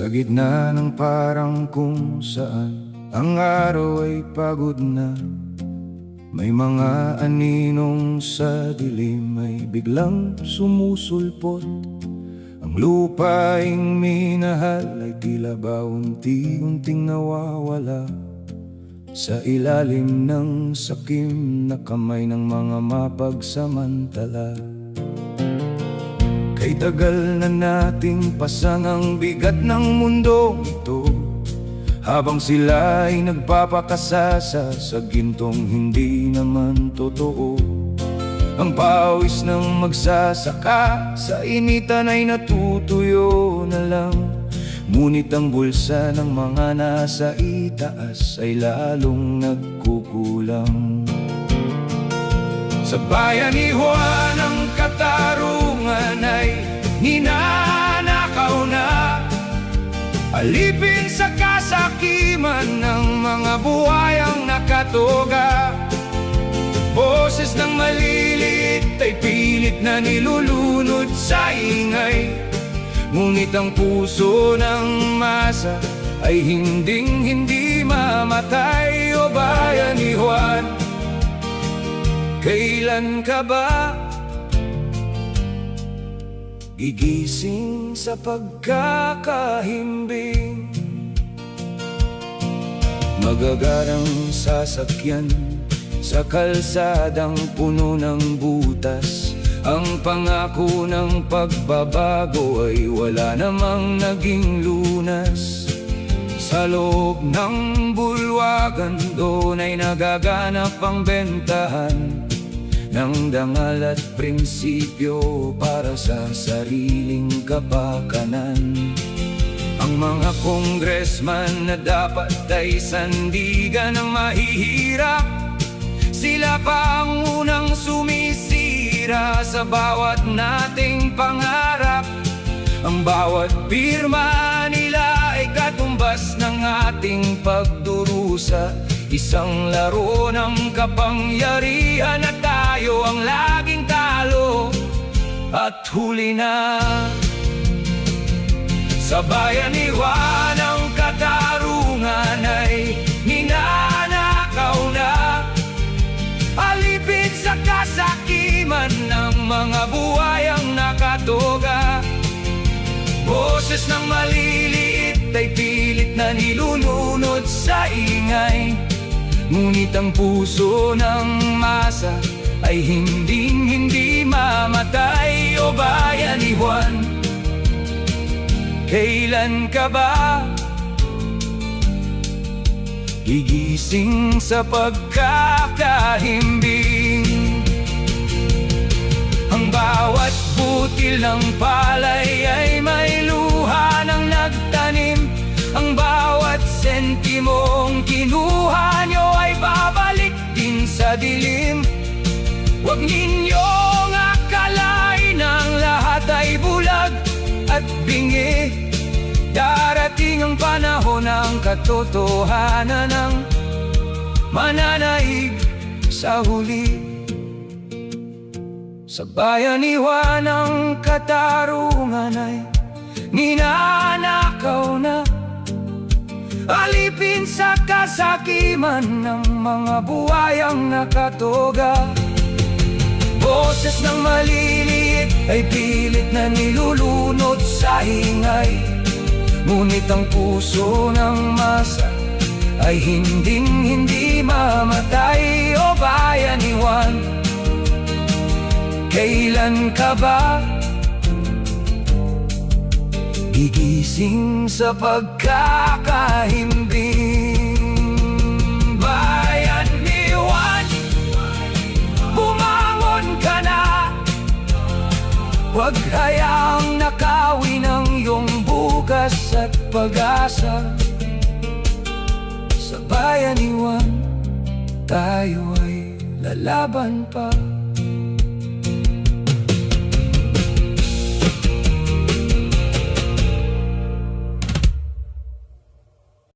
Sa gitna ng parang kung saan ang araw ay pagod na, may mga aninong sa dilim ay biglang sumusulpot. Ang lupaing minahal ay tila ba unti-unting nawawala sa ilalim ng sakim na kamay ng mga mapagsamantala. Kay tagal na nating pasang ang bigat ng mundong ito, habang sila ay nagpapakasasa sa gintong hindi naman totoo. Ang pawis ng magsasaka sa initan ay natutuyo na lang, ngunit ang bulsa ng mga nasa itaas ay lalong nagkukulang. Sa bayanihan ang katarungan ay ninanakaw na, alipin sa kasakiman ng mga buhayang nakatoga. Boses ng maliliit ay pilit na nilulunod sa ingay, ngunit ang puso ng masa ay hindi mamatay. O bayanihan, kailan ka ba gigising sa pagkakahimbing? Magagarang sasakyan sa kalsadang puno ng butas, ang pangako ng pagbabago ay wala namang naging lunas. Sa loob ng bulwagan doon ay nagaganap ang bentahan ng dangal at prinsipyo para sa sariling kapakanan. Ang mga kongresman na dapat ay sandigan ng mahihirap, sila pa ang unang sumisira sa bawat nating pangarap. Ang bawat pirma nila ay katumbas ng ating pagdurusa, isang laro ng kapangyarihan at tayo ang laging talo at huli na. Sa bayanihan ang katarungan ay ninanakaw na, alipin sa kasakiman ng mga buhayang nakatoga. Boses ng maliliit ay pilit na nilulunod sa ingay, ngunit ang puso ng masa ay hindi mamatay. O bayanihan, kailan ka ba gigising sa pagkakahimbing? Ang bawat butil ng palay ay may luha ng nagtanim, ang bawat sentimong kinuha nyo ay babalik din sa dilim. Huwag ninyong akalain ang lahat ay bulag at bingi. Darating ang panahon ng katotohanan ng mananaig sa huli. Sa bayanihan ng katarungan ay ninanakaw na, alipin sa kasakiman ng mga buhayang nakatoga. Boses ng maliliit ay pilit na nilulunod sa ingay, ngunit ang puso ng masa ay hindi mamatay. O bayanihan, kailan ka ba gigising sa pagkakahimbing? Bayanihan, bumangon ka na, huwag hayaang nakawin ang iyong bukas at pag-asa. Sa bayanihan, tayo ay lalaban pa.